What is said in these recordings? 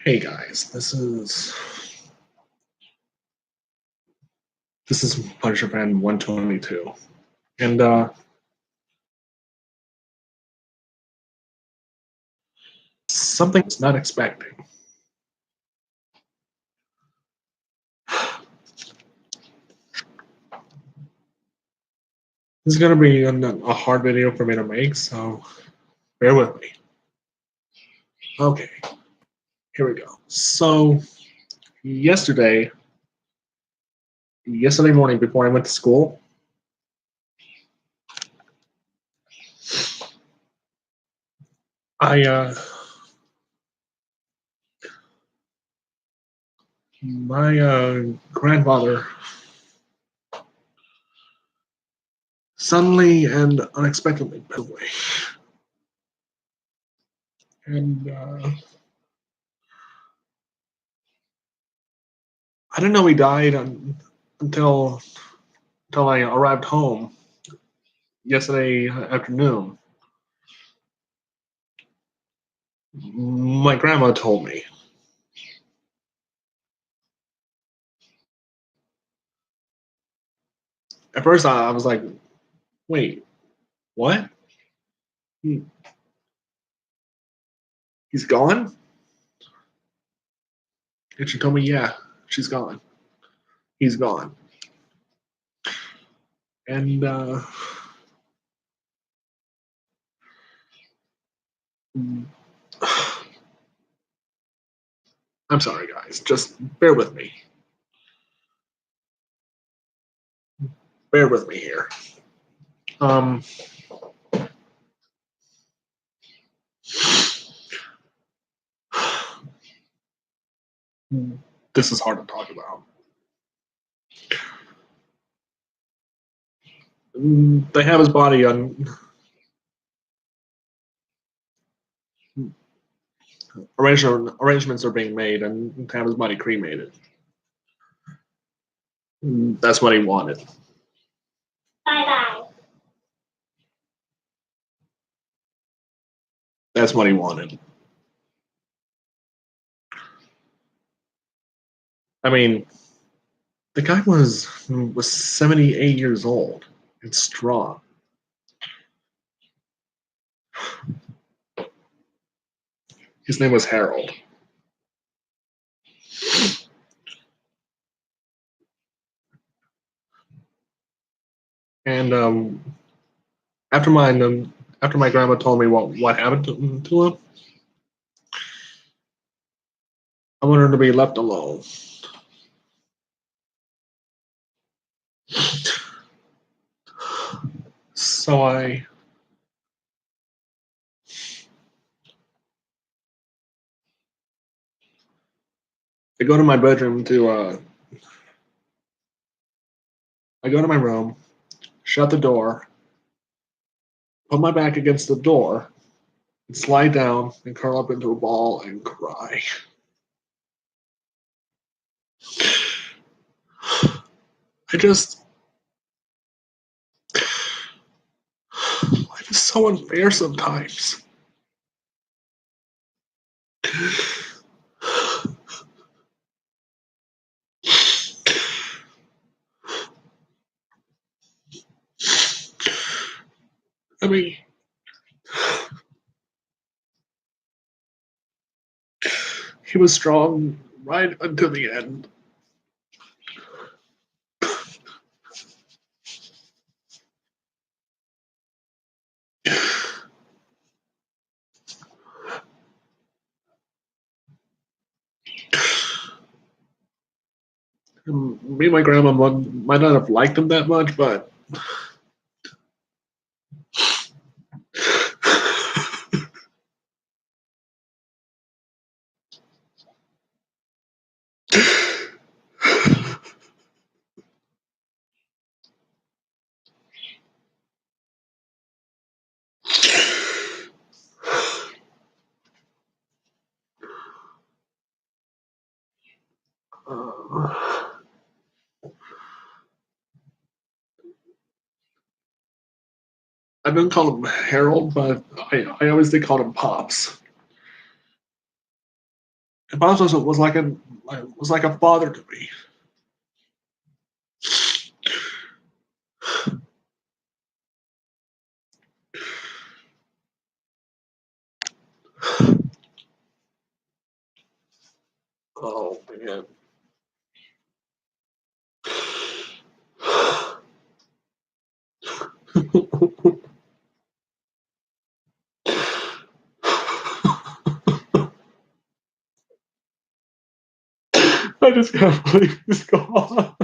Hey guys, this is Punisher Fan 122, and something I was not expecting. This is gonna be a hard video for me to make, so bear with me. Okay, here we go. So yesterday, yesterday morning before I went to school, I my grandfather suddenly and unexpectedly passed away, and I didn't know he died until until I arrived home yesterday afternoon. My grandma told me. At first, I was like, "Wait, what? He, he's gone?" And she told me, "Yeah, she's gone. He's gone." And I'm sorry, guys. Just bear with me. Bear with me here. Um, this is hard to talk about. They have his body on arrangements are being made, and have his body cremated. That's what he wanted. Bye bye. That's what he wanted. I mean, the guy was 78 years old and strong. His name was Harold. And after my after my grandma told me what happened to him, I wanted to be left alone. So I go to my bedroom to I go to my room, shut the door, put my back against the door, and slide down and curl up into a ball and cry. I just life is so unfair sometimes. I mean, he was strong right until the end. Me and my grandma might not have liked him that much, but uh, I don't call him Harold, but I always did call him Pops. And Pops was like a father to me. Oh man. I just can't believe this gone.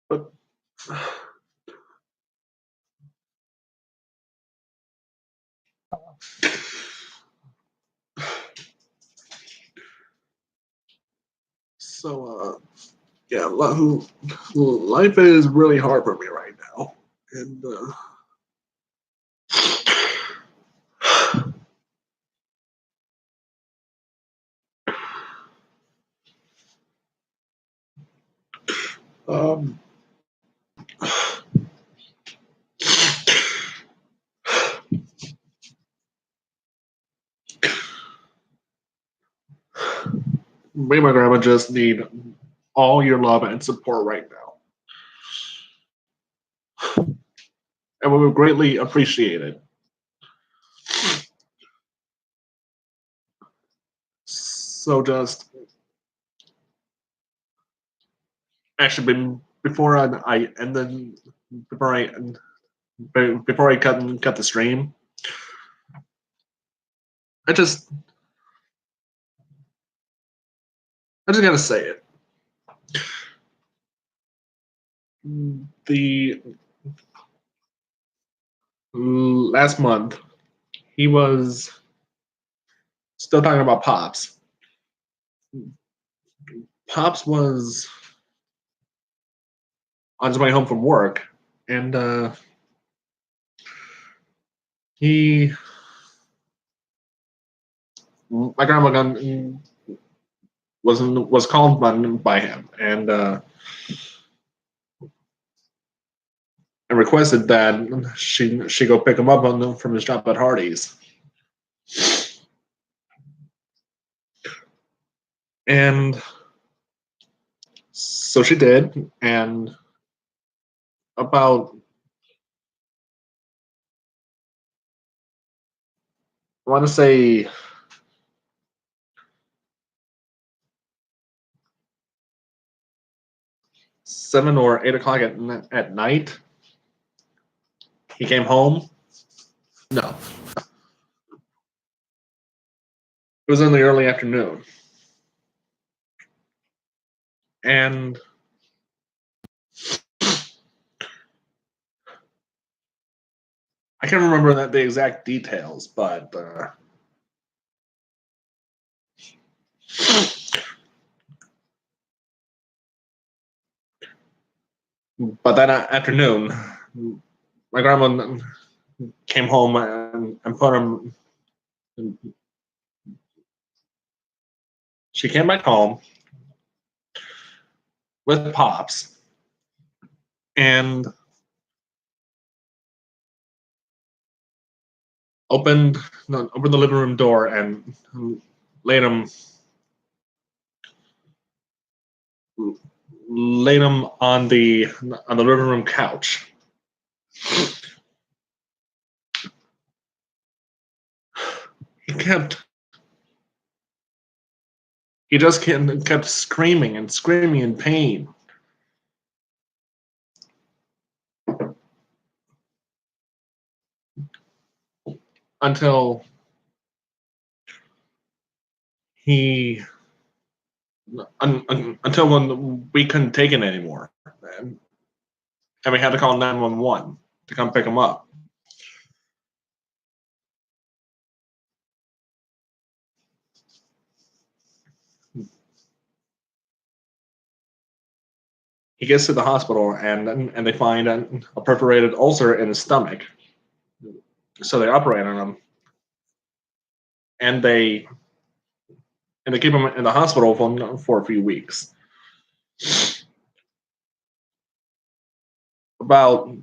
But so yeah, life is really hard for me right now, and um, me and my grandma just need all your love and support right now, and we would greatly appreciate it. So just actually, before I and then before I before I cut the stream, I just I just gotta say it. The last month he was still talking about Pops. Pops was on his way home from work, and he my grandma was called by him and requested that she go pick him up from his job at Hardee's. And so she did, and about I want to say 7 or 8 o'clock at night, he came home. No, it was in the early afternoon, and I can't remember the exact details, but that afternoon, my grandma came home and put him. She came back home with Pops and opened opened the living room door and laid him laid him on the living room couch. He kept he just kept screaming and screaming in pain until he until when we couldn't take it anymore, and we had to call 911 to come pick him up. he gets to the hospital and they find a perforated ulcer in his stomach. So they operate on him, and they keep him in the hospital for a few weeks. About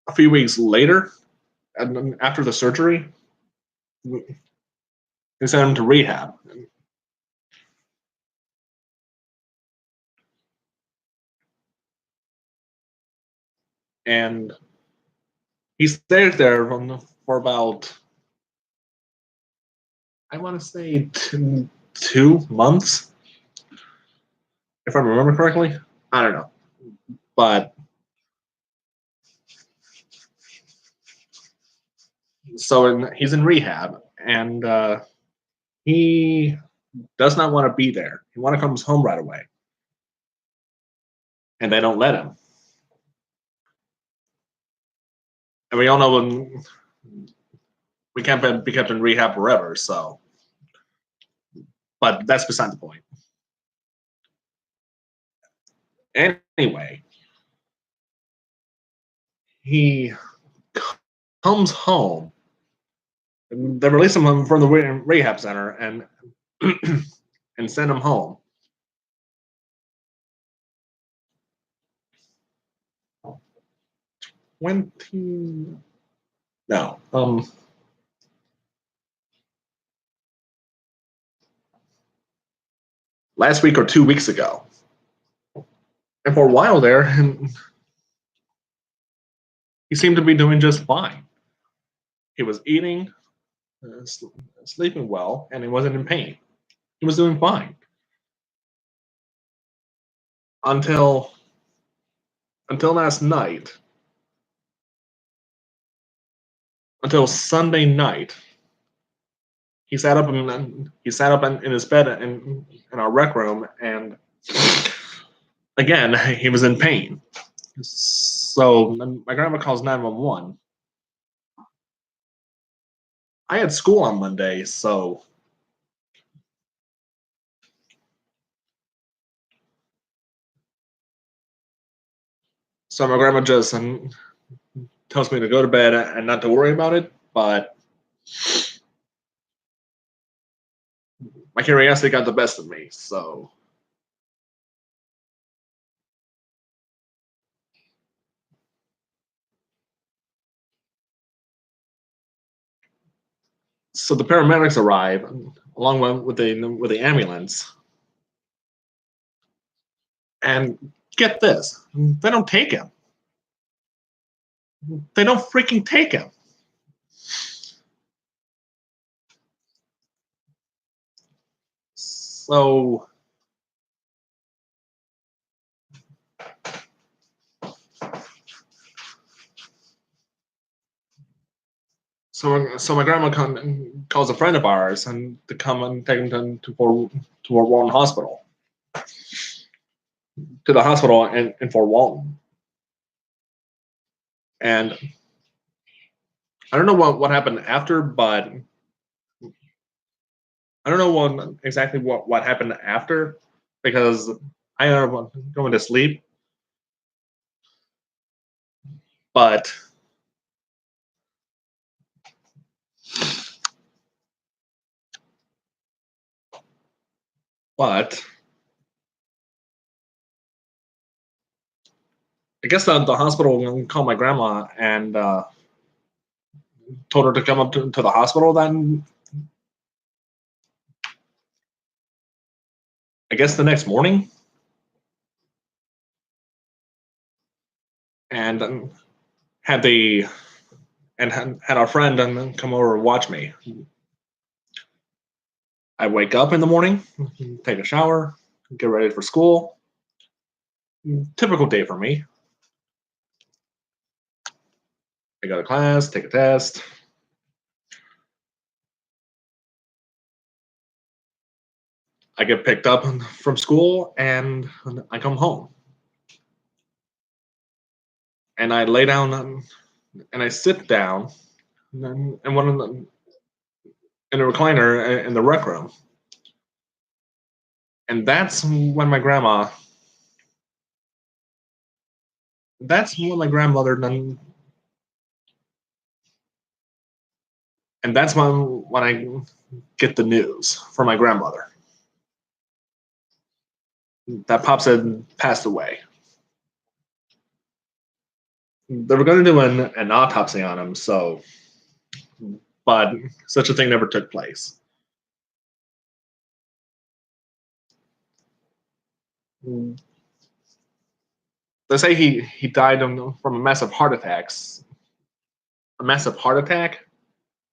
a few weeks later, and after the surgery, they sent him to rehab. And he stayed there for about, I want to say, 2 months, if I remember correctly. I don't know. But so he's in rehab, and he does not want to be there. He want to come home right away, and they don't let him. And we all know when we can't be kept in rehab forever. So, but that's beside the point. Anyway, he comes home. And they release him from the rehab center and and send him home. 20 no last week or 2 weeks ago. And for a while there, he seemed to be doing just fine. He was eating, sleeping well, and he wasn't in pain. He was doing fine until last night, until Sunday night. He sat up in his bed in our rec room, and again he was in pain. So my grandma calls 911. I had school on Monday, so my grandma just tells me to go to bed and not to worry about it. But my curiosity got the best of me, so the paramedics arrive along with the ambulance, and get this, they don't take him. They don't freaking take him. So my grandma calls a friend of ours and to come and take him to Fort Walton Hospital, to the hospital in Fort Walton. And I don't know what happened after, but I don't know exactly what happened after, because I ended up going to sleep. But I guess the hospital called my grandma and told her to come up to the hospital. Then I guess the next morning, and had the and had our friend come over and watch me. I wake up in the morning, take a shower, get ready for school. Typical day for me. I go to class, take a test. I get picked up from school, and I come home. And I lay down and I sit down in one of the in a recliner in the rec room. And that's when my grandma. That's when my grandmother done. And that's when I get the news from my grandmother that Pops had passed away. They were going to do an autopsy on him, but such a thing never took place. They say he died from a massive heart attack,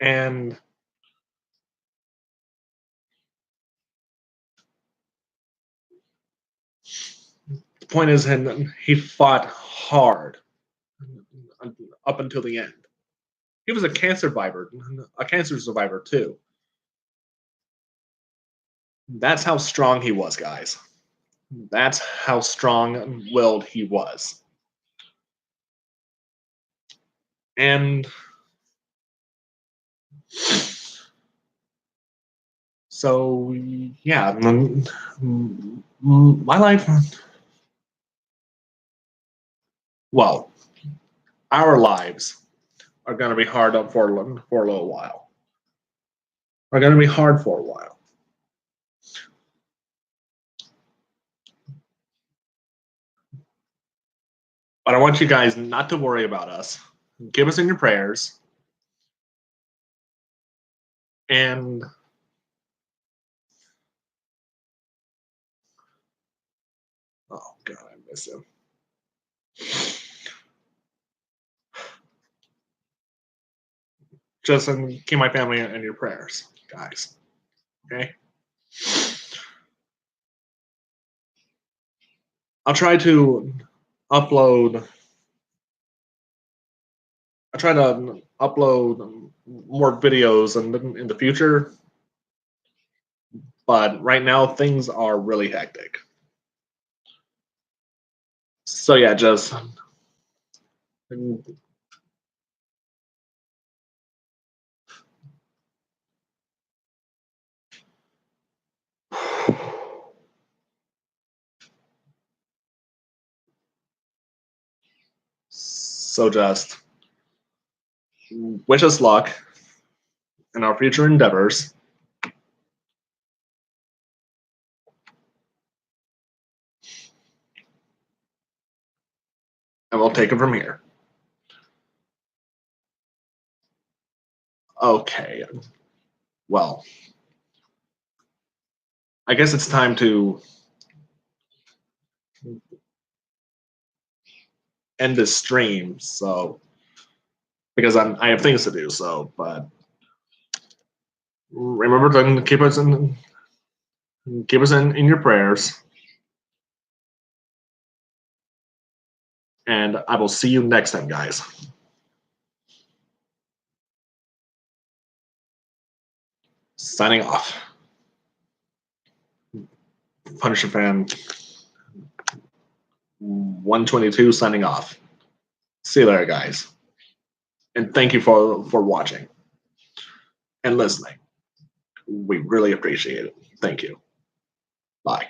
and the point is, he fought hard up until the end. He was a cancer survivor too. That's how strong he was, guys. That's how strong-willed he was. And so, yeah, my life, well, our lives are going to be hard up for a little while. Are going to be hard for a while. But I want you guys not to worry about us. Keep us in your prayers. And oh God, I miss him. Just keep my family in your prayers, guys. Okay? I'll try to upload. I try to upload more videos in the future, but right now things are really hectic. So yeah, just so just wish us luck in our future endeavors. And we'll take it from here. Okay. Well, I guess it's time to end this stream. So, because I have things to do. So, but remember to keep us in your prayers. And I will see you next time, guys. Signing off. Punisher fan 122 signing off. See you later, guys. And thank you for watching and listening. We really appreciate it. Thank you. Bye.